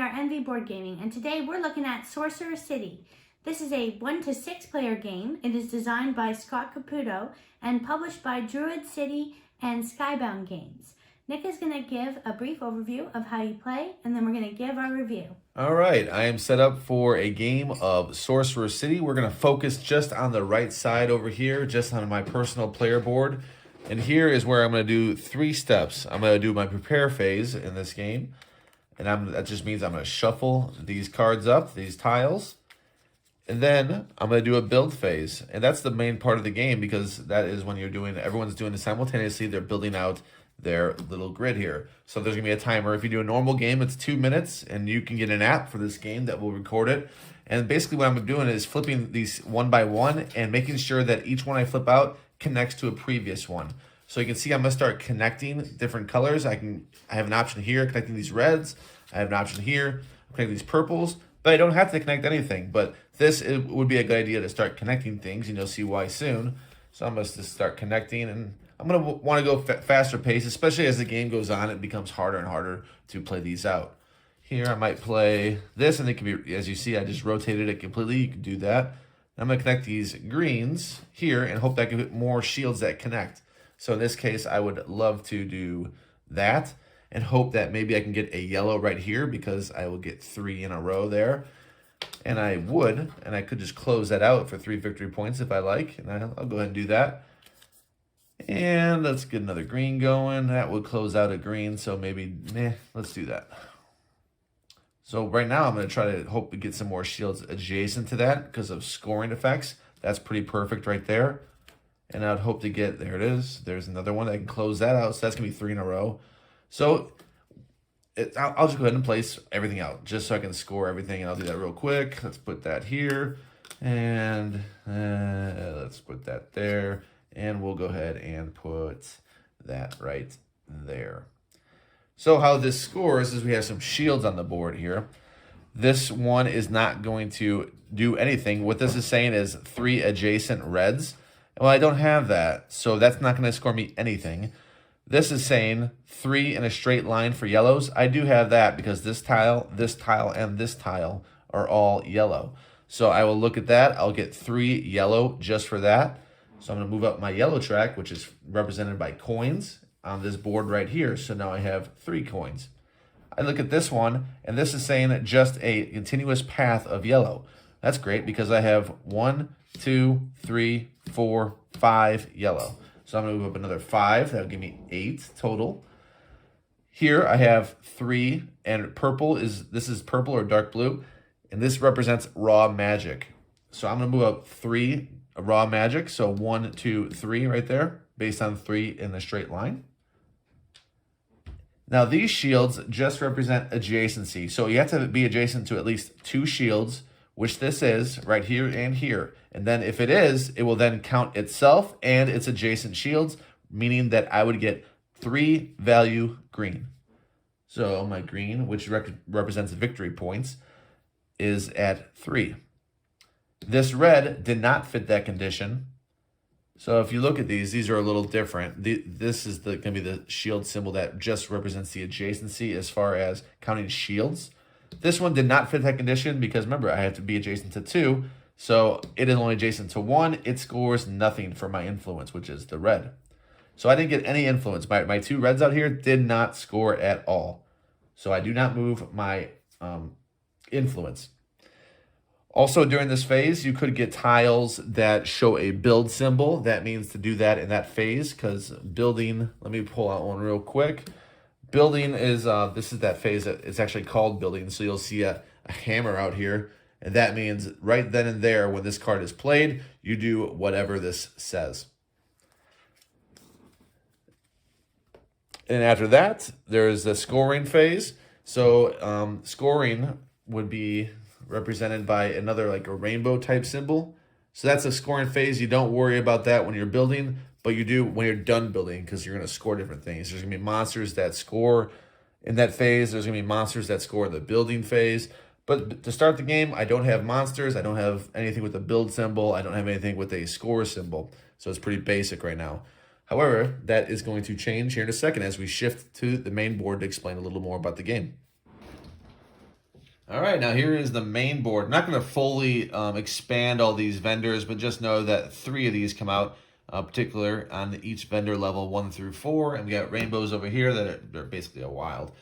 are NV Board Gaming, and today we're looking at Sorcerer City. This is a 1 to 6 player game. It is designed by Scott Caputo and published by Druid City and Skybound Games. Nick is going to give a brief overview of how you play, and then we're going to give our review. All right, I am set up for a game of Sorcerer City. We're going to focus just on the right side over here, just on my personal player board. And here is where I'm going to do 3 steps. I'm going to do my prepare phase in this game. And that just means I'm going to shuffle these cards up, these tiles. And then I'm going to do a build phase. And that's the main part of the game because that is when everyone's doing it simultaneously. They're building out their little grid here. So there's going to be a timer. If you do a normal game, it's 2 minutes. And you can get an app for this game that will record it. And basically what I'm doing is flipping these one by one and making sure that each one I flip out connects to a previous one. So you can see I'm going to start connecting different colors. I have an option here connecting these reds. I have an option here connecting these purples. But I don't have to connect anything. But it would be a good idea to start connecting things, and you'll see why soon. So I'm going to just start connecting, and I'm going to want to go faster pace, especially as the game goes on. It becomes harder and harder to play these out. Here I might play this, and it can be, as you see, I just rotated it completely. You can do that. I'm going to connect these greens here and hope that I can get more shields that connect. So in this case, I would love to do that and hope that maybe I can get a yellow right here because I will get 3 in a row there. And I could just close that out for 3 victory points if I like. And I'll go ahead and do that. And let's get another green going. That would close out a green, so maybe, let's do that. So right now I'm going to try to hope to get some more shields adjacent to that because of scoring effects. That's pretty perfect right there. And I'd hope to get, there it is. There's another one. I can close that out. So that's going to be 3 in a row. So I'll just go ahead and place everything out just so I can score everything. And I'll do that real quick. Let's put that here. And let's put that there. And we'll go ahead and put that right there. So how this scores is we have some shields on the board here. This one is not going to do anything. What this is saying is 3 adjacent reds. Well, I don't have that, so that's not going to score me anything. This is saying 3 in a straight line for yellows. I do have that because this tile, and this tile are all yellow. So I will look at that. I'll get 3 yellow just for that. So I'm going to move up my yellow track, which is represented by coins on this board right here. So now I have 3 coins. I look at this one, and this is saying just a continuous path of yellow. That's great because I have 1, 2, 3, 4, 5 yellow. So I'm going to move up another 5. That'll give me 8 total. Here I have 3, and this is purple or dark blue, and this represents raw magic. So I'm going to move up 3 raw magic. So 1, 2, 3 right there, based on 3 in a straight line. Now these shields just represent adjacency. So you have to be adjacent to at least 2 shields, which this is right here and here. And then if it is, it will then count itself and its adjacent shields, meaning that I would get 3 value green. So my green, which represents victory points, is at 3. This red did not fit that condition. So if you look at these are a little different. This is going to be the shield symbol that just represents the adjacency as far as counting shields. This one did not fit that condition because, remember, I have to be adjacent to 2. So it is only adjacent to 1. It scores nothing for my influence, which is the red. So I didn't get any influence. My 2 reds out here did not score at all. So I do not move my influence. Also, during this phase, you could get tiles that show a build symbol. That means to do that in that phase because building, let me pull out one real quick. Building is, this is that phase that it's actually called building. So you'll see a hammer out here. And that means right then and there, when this card is played, you do whatever this says. And after that, there's the scoring phase. So scoring would be represented by another like a rainbow type symbol. So that's a scoring phase. You don't worry about that when you're building, but you do when you're done building because you're going to score different things. There's going to be monsters that score in that phase. There's going to be monsters that score in the building phase. But to start the game, I don't have monsters. I don't have anything with a build symbol. I don't have anything with a score symbol. So it's pretty basic right now. However, that is going to change here in a second as we shift to the main board to explain a little more about the game. All right, now here is the main board. I'm not going to fully expand all these vendors, but just know that 3 of these come out, particular on each vendor level 1 through 4. And we got rainbows over here that they're basically a wild.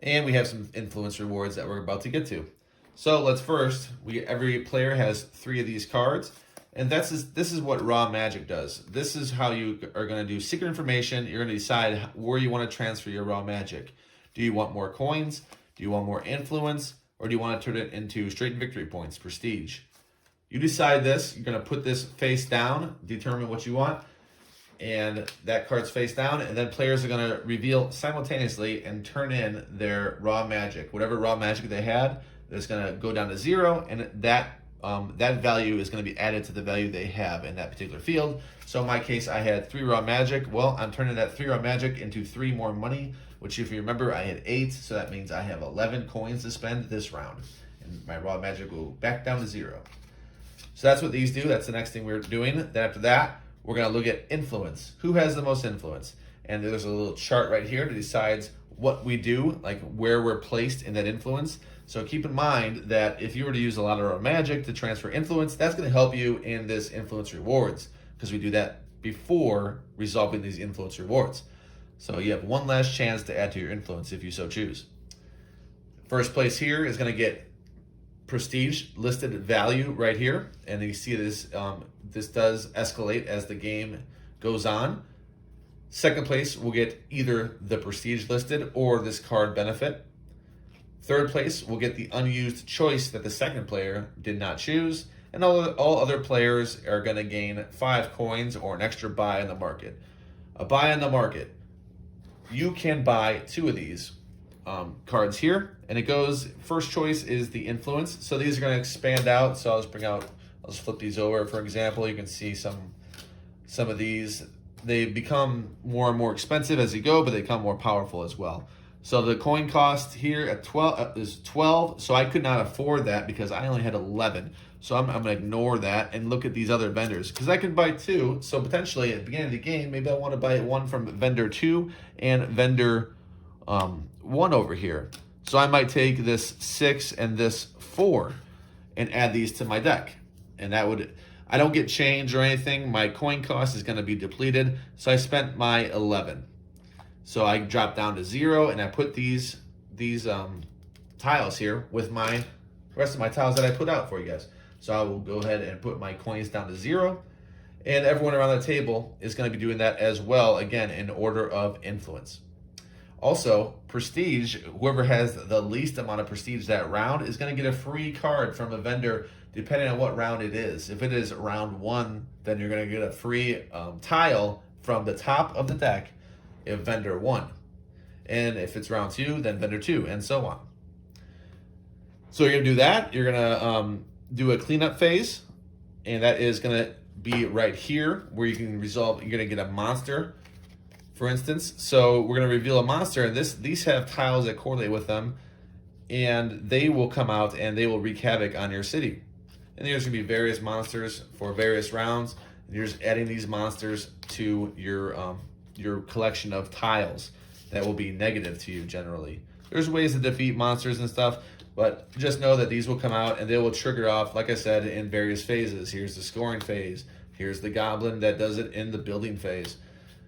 And we have some influence rewards that we're about to get to. So let's first, every player has 3 of these cards. And this is what raw magic does. This is how you are going to do secret information. You're going to decide where you want to transfer your raw magic. Do you want more coins? Do you want more influence? Or do you want to turn it into straight victory points, prestige? You decide this. You're going to put this face down, determine what you want, and that card's face down, and then players are going to reveal simultaneously and turn in their raw magic. Whatever raw magic they had, it's going to go down to 0, and that value is going to be added to the value they have in that particular field. So in my case, I had 3 raw magic. Well, I'm turning that 3 raw magic into 3 more money, which if you remember, I had 8, so that means I have 11 coins to spend this round. And my raw magic will back down to 0. So that's what these do. That's the next thing we're doing. Then after that, we're going to look at influence. Who has the most influence? And there's a little chart right here that decides what we do, like where we're placed in that influence. So keep in mind that if you were to use a lot of raw magic to transfer influence, that's going to help you in this influence rewards, because we do that before resolving these influence rewards. So you have one last chance to add to your influence if you so choose. First place here is going to get prestige listed value right here, and you see this this does escalate as the game goes on. Second place will get either the prestige listed or this card benefit. Third place will get the unused choice that the second player did not choose, and all other players are going to gain 5 coins or an extra buy in the market. A buy in the market. You can buy 2 of these cards here, and it goes, first choice is the influence. So these are going to expand out. So I'll just flip these over. For example, you can see some of these. They become more and more expensive as you go, but they become more powerful as well. So the coin cost here at 12 is 12. So I could not afford that because I only had 11. So I'm going to ignore that and look at these other vendors, because I can buy 2. So potentially at the beginning of the game, maybe I want to buy one from vendor 2 and vendor 1 over here. So I might take this 6 and this 4 and add these to my deck. And that would, I don't get change or anything. My coin cost is going to be depleted. So I spent my 11. So I drop down to 0, and I put these tiles here with the rest of my tiles that I put out for you guys. So I will go ahead and put my coins down to 0, and everyone around the table is going to be doing that as well, again, in order of influence. Also, prestige, whoever has the least amount of prestige that round is going to get a free card from a vendor depending on what round it is. If it is round 1, then you're going to get a free tile from the top of the deck if vendor 1. And if it's round 2, then vendor 2, and so on. So you're going to do that. You're going to do a cleanup phase, and that is going to be right here where you can resolve. You're going to get a monster, for instance. So we're going to reveal a monster, and these have tiles that correlate with them, and they will come out and they will wreak havoc on your city. And there's going to be various monsters for various rounds, and you're just adding these monsters to your collection of tiles that will be negative to you generally. There's ways to defeat monsters and stuff, but just know that these will come out and they will trigger off, like I said, in various phases. Here's the scoring phase. Here's the goblin that does it in the building phase.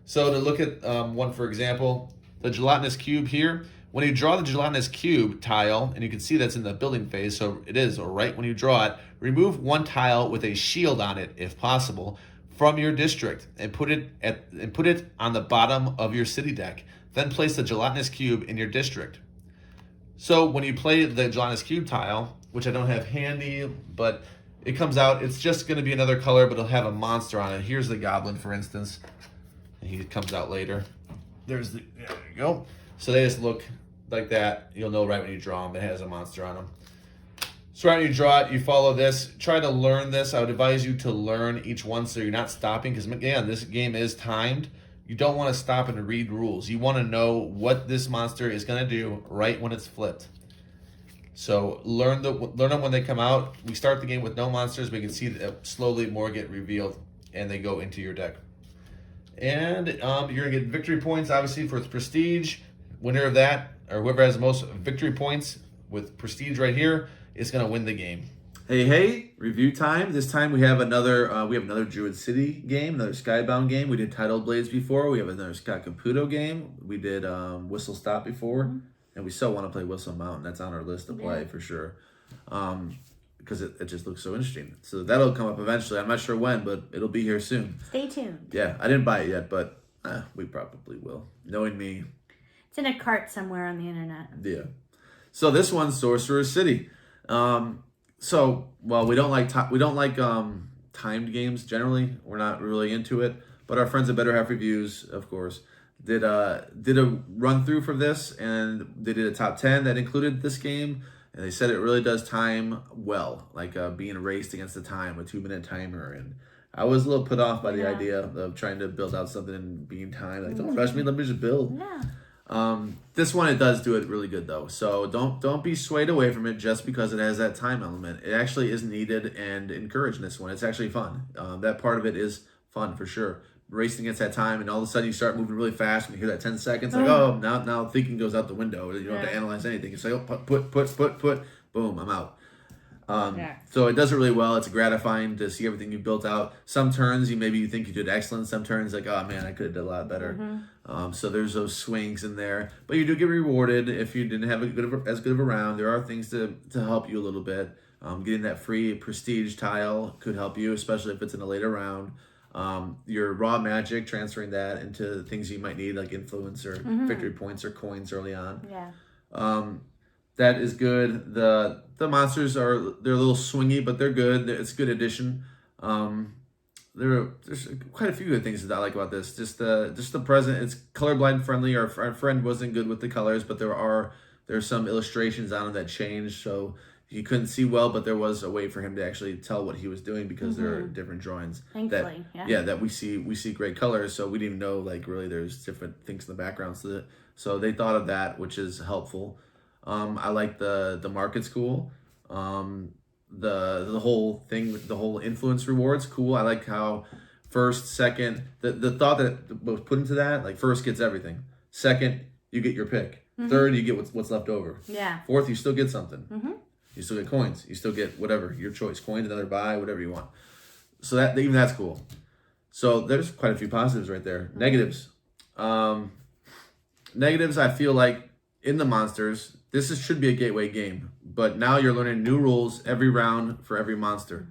So to look at one, for example, the gelatinous cube here. When you draw the gelatinous cube tile, and you can see that's in the building phase, so it is, or right when you draw it, remove one tile with a shield on it, if possible, from your district and put it on the bottom of your city deck. Then place the gelatinous cube in your district. So when you play the gelatinous cube tile, which I don't have handy, but it comes out, it's just going to be another color, but it'll have a monster on it. Here's the goblin, for instance, and he comes out later. There you go. So they just look like that. You'll know right when you draw them, it has a monster on them. So right when you draw it, you follow this. Try to learn this. I would advise you to learn each one so you're not stopping, because again, this game is timed. You don't want to stop and read rules. You want to know what this monster is going to do right when it's flipped. So learn them when they come out. We start the game with no monsters, but you can see that slowly more get revealed and they go into your deck. And you're going to get victory points, obviously, for prestige. Winner of that, or whoever has the most victory points, with prestige right here is going to win the game. Hey, review time. This time we have another Druid City game, another Skybound game. We did Tidal Blades before. We have another Scott Caputo game. We did Whistle Stop before. And we still want to play Whistle Mountain. That's on our list to play for sure. Because it just looks so interesting. So that'll come up eventually. I'm not sure when, but it'll be here soon. Stay tuned. Yeah, I didn't buy it yet, but we probably will. Knowing me. It's in a cart somewhere on the internet. Yeah. So this one's Sorcerer City. So, well, we don't like timed games generally. We're not really into it. But our friends at Better Half Reviews, of course, did a run through for this, and they did a top 10 that included this game, and they said it really does time well, like being raced against the time, a 2-minute timer. And I was a little put off by the idea of trying to build out something and being timed. Like, don't rush me, let me just build. Yeah. This one, it does do it really good though. So don't be swayed away from it just because it has that time element. It actually is needed and encouraged in this one. It's actually fun. That part of it is fun for sure. Racing against that time, and all of a sudden you start moving really fast and you hear that 10 seconds, like, oh, now thinking goes out the window. You don't have to analyze anything. It's like, oh, put, boom, I'm out. So it does it really well. It's gratifying to see everything you built out. Some turns you think you did excellent. Some turns like, oh man, I could have done a lot better. So there's those swings in there, but you do get rewarded if you didn't have as good of a round. There are things to help you a little bit. Getting that free prestige tile could help you, especially if it's in a later round. Your raw magic, transferring that into things you might need, like influence or victory points or coins early on. Yeah. That is good. The monsters they're a little swingy, but they're good. It's a good addition. There's quite a few good things that I like about this. Just the present. It's colorblind friendly. Our friend wasn't good with the colors, but there's some illustrations on them that changed, so he couldn't see well, but there was a way for him to actually tell what he was doing because there are different drawings. Thankfully, that we see great colors, so we didn't even know like really there's different things in the background. So they thought of that, which is helpful. I like the market's cool. The whole thing, the whole influence rewards, cool. I like how first, second, the thought that was put into that, like first gets everything. Second, you get your pick. Third, you get what's left over. Yeah. Fourth, you still get something. You still get coins. You still get whatever, your choice. Coins, another buy, whatever you want. So that's cool. So there's quite a few positives right there. Negatives. Negatives, I feel like in the monsters, should be a gateway game. But now you're learning new rules every round for every monster.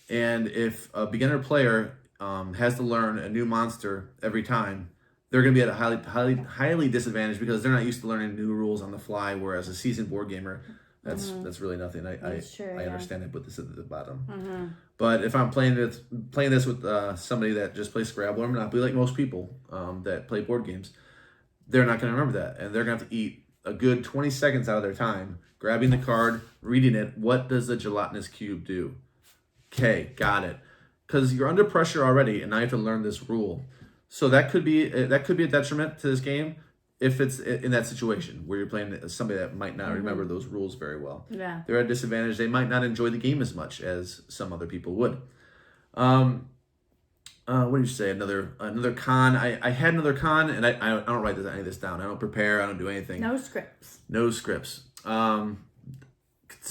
And if a beginner player has to learn a new monster every time, they're going to be at a highly disadvantaged because they're not used to learning new rules on the fly, whereas a seasoned board gamer, that's really nothing. I understand I put this at the bottom. But if I'm playing this with somebody that just plays Scrabble or Monopoly, like most people that play board games, they're not going to remember that, and they're going to have to eat a good 20 seconds out of their time grabbing the card, reading it. What does the gelatinous cube do? Okay, got it. Because you're under pressure already, and now you have to learn this rule. So that could be a detriment to this game if it's in that situation where you're playing somebody that might not remember those rules very well. Yeah. They're at a disadvantage. They might not enjoy the game as much as some other people would. What did you say? Another con. I had another con, and I don't write any of this down. I don't prepare. I don't do anything. No scripts. No scripts. Some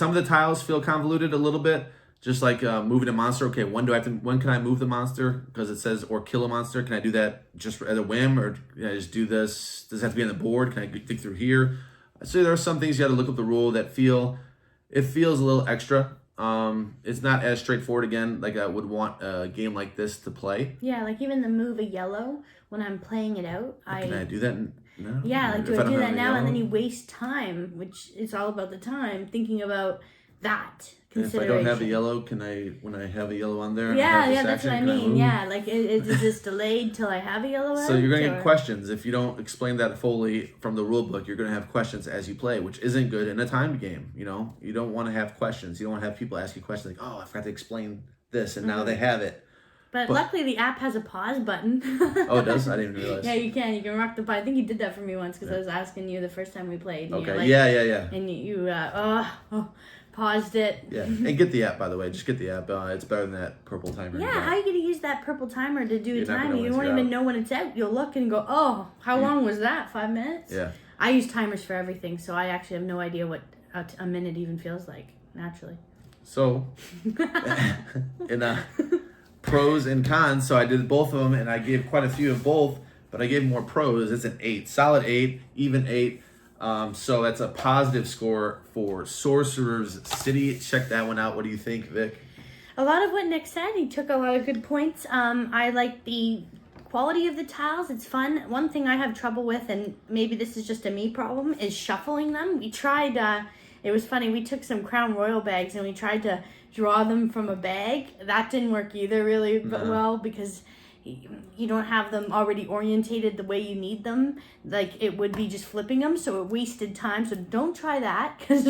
of the tiles feel convoluted a little bit. Just like moving a monster. Okay, when can I move the monster? Because it says or kill a monster. Can I do that just at a whim, or can I just do this? Does it have to be on the board? Can I dig through here? So there are some things you got to look up the rule that feels a little extra. It's not as straightforward again, like I would want a game like this to play. Yeah, like even the move a yellow when I'm playing it out. Can I do that now? Yeah, like do I do that now? And then you waste time, which is all about the time, thinking about that. If I don't have a yellow, when I have a yellow on there? Yeah, that's what I mean. Yeah, like is this delayed till I have a yellow out? So you're going to get questions. If you don't explain that fully from the rule book, you're going to have questions as you play, which isn't good in a timed game. You don't want to have questions. You don't want to have people ask you questions like, oh, I forgot to explain this, and now they have it. But luckily the app has a pause button. Oh, it does? I didn't even realize. Yeah, you can rock the pause. I think you did that for me once because I was asking you the first time we played. Okay, yeah. And you paused it. Yeah, and get the app, by the way. Just get the app. It's better than that purple timer. Yeah, how are you going to use that purple timer to do a timer? You won't even know when it's out. You'll look and go, oh, how long was that? 5 minutes? Yeah. I use timers for everything, so I actually have no idea what a minute even feels like, naturally. So, in pros and cons, so I did both of them, and I gave quite a few of both, but I gave more pros. It's an 8, solid 8, even 8. So that's a positive score for Sorcerer's City. Check that one out. What do you think, Vic? A lot of what Nick said. He took a lot of good points. I like the quality of the tiles. It's fun. One thing I have trouble with, and maybe this is just a me problem, is shuffling them. We tried, it was funny, we took some Crown Royal bags and we tried to draw them from a bag. That didn't work either really well, because you don't have them already orientated the way you need them. Like, it would be just flipping them, so it wasted time. So don't try that, because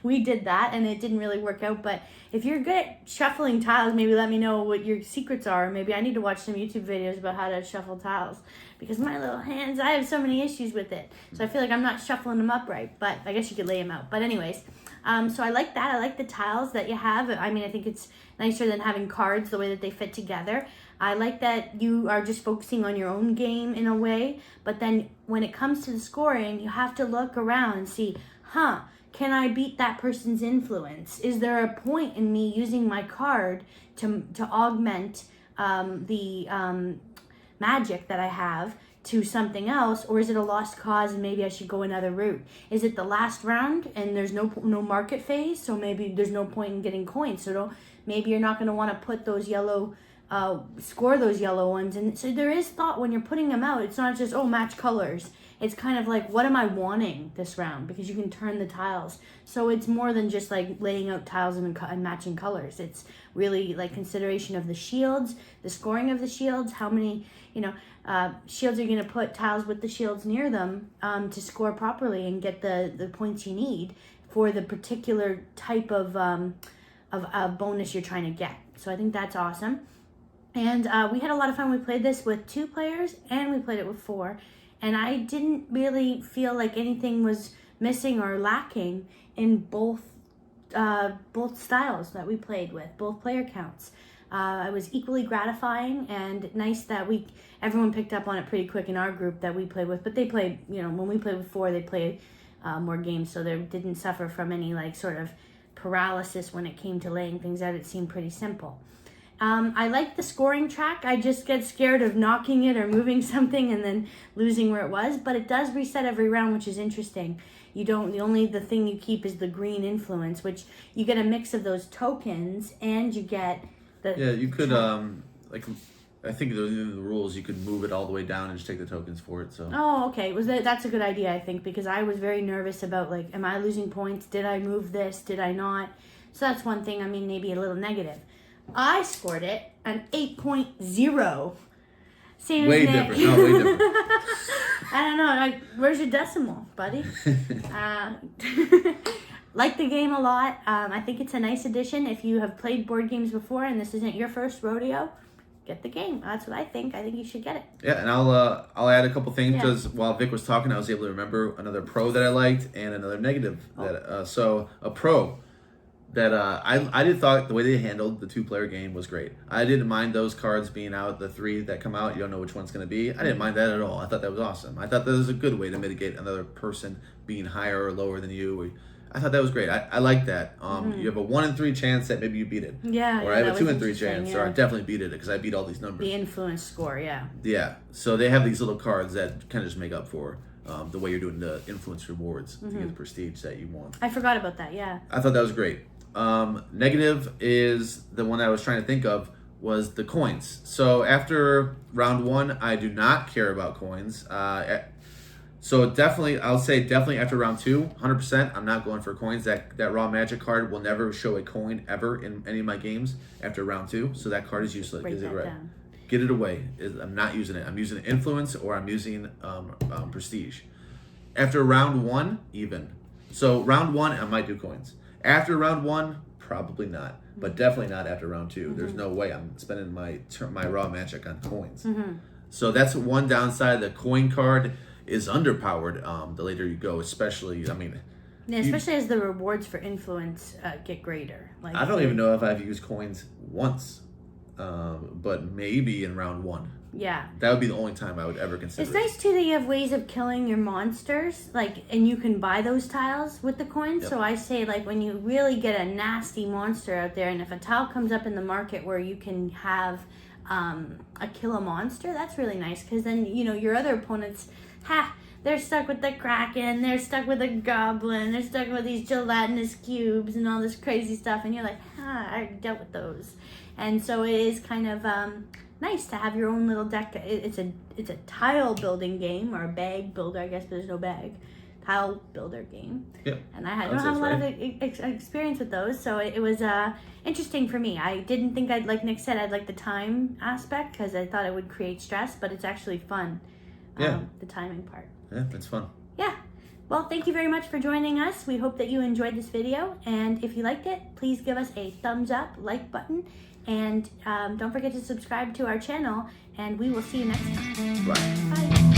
we did that and it didn't really work out. But if you're good at shuffling tiles, maybe let me know what your secrets are. Maybe I need to watch some YouTube videos about how to shuffle tiles, because my little hands, I have so many issues with it. So I feel like I'm not shuffling them up right, but I guess you could lay them out. But anyways, so I like that. I like the tiles that you have. I mean, I think it's nicer than having cards, the way that they fit together. I like that you are just focusing on your own game in a way, but then when it comes to the scoring, you have to look around and see, can I beat that person's influence? Is there a point in me using my card to augment the magic that I have to something else, or is it a lost cause and maybe I should go another route? Is it the last round and there's no market phase, so maybe there's no point in getting coins, so maybe you're not going to want to put those yellow score those yellow ones. And so there is thought when you're putting them out. It's not just, match colors. It's kind of like, what am I wanting this round? Because you can turn the tiles. So it's more than just like laying out tiles and matching colors. It's really like consideration of the shields, the scoring of the shields, how many, shields are going to put tiles with the shields near them to score properly and get the points you need for the particular type of bonus you're trying to get. So I think that's awesome. And we had a lot of fun. We played this with 2 players and we played it with 4. And I didn't really feel like anything was missing or lacking in both styles that we played with, both player counts. It was equally gratifying and nice that everyone picked up on it pretty quick in our group that we played with. But they played, when we played with 4, they played more games, so they didn't suffer from any like sort of paralysis when it came to laying things out. It seemed pretty simple. I like the scoring track. I just get scared of knocking it or moving something and then losing where it was, but it does reset every round, which is interesting. The thing you keep is the green influence, which you get a mix of those tokens and you get the... Yeah, you could, I think the rules, you could move it all the way down and just take the tokens for it, so... Oh, okay. That's a good idea, I think, because I was very nervous about, like, am I losing points? Did I move this? Did I not? So that's one thing, maybe a little negative. I scored it an 8.0. Same way as Nick. different. No, way different. I don't know. Where's your decimal, buddy? Like the game a lot. I think it's a nice addition. If you have played board games before and this isn't your first rodeo, get the game. That's what I think. I think you should get it. Yeah, and I'll add a couple things because while Vic was talking, I was able to remember another pro that I liked and another negative. So a pro that I did thought the way they handled the 2-player game was great. I didn't mind those cards being out, the 3 that come out, you don't know which one's going to be. I didn't mind that at all. I thought that was awesome. I thought that was a good way to mitigate another person being higher or lower than you. I thought that was great. I like that. You have a 1 in 3 chance that maybe you beat it. Yeah. Or I have a 2 in 3 chance, or I definitely beat it because I beat all these numbers. The influence score, yeah. Yeah. So they have these little cards that kind of just make up for the way you're doing the influence rewards to get the prestige that you want. I forgot about that, yeah. I thought that was great. Negative is the one I was trying to think of was the coins. So after round 1, I do not care about coins. So definitely, I'll say definitely after round 2, 100%, I'm not going for coins. That raw magic card will never show a coin ever in any of my games after round 2. So that card is useless. Break that down. Get it away. I'm not using it. I'm using influence or I'm using prestige. After round 1, even. So round 1, I might do coins. After round 1, probably not. But definitely not after round 2. There's no way I'm spending my raw magic on coins. So that's one downside. The coin card is underpowered the later you go, especially, especially as the rewards for influence get greater. I don't even know if I've used coins once. but maybe in round 1. Yeah. That would be the only time I would ever consider It's it. nice too that you have ways of killing your monsters, like, and you can buy those tiles with the coins. Yep. So I say, like, when you really get a nasty monster out there, and if a tile comes up in the market where you can have a kill a monster, that's really nice, because then, you know, your other opponents, they're stuck with the Kraken, they're stuck with a Goblin, they're stuck with these gelatinous cubes and all this crazy stuff, and you're like, I already dealt with those. And so it is kind of nice to have your own little deck. It's a tile building game, or a bag builder, I guess, but there's no bag. Tile builder game. Yep. And I don't have a lot of experience with those, so it was interesting for me. I didn't think like Nick said, I'd like the time aspect, because I thought it would create stress, but it's actually fun. Yeah. The timing part. Yeah, it's fun. Yeah. Well, thank you very much for joining us. We hope that you enjoyed this video, and if you liked it, please give us a thumbs up, like button, and don't forget to subscribe to our channel, and we will see you next time. Bye. Bye.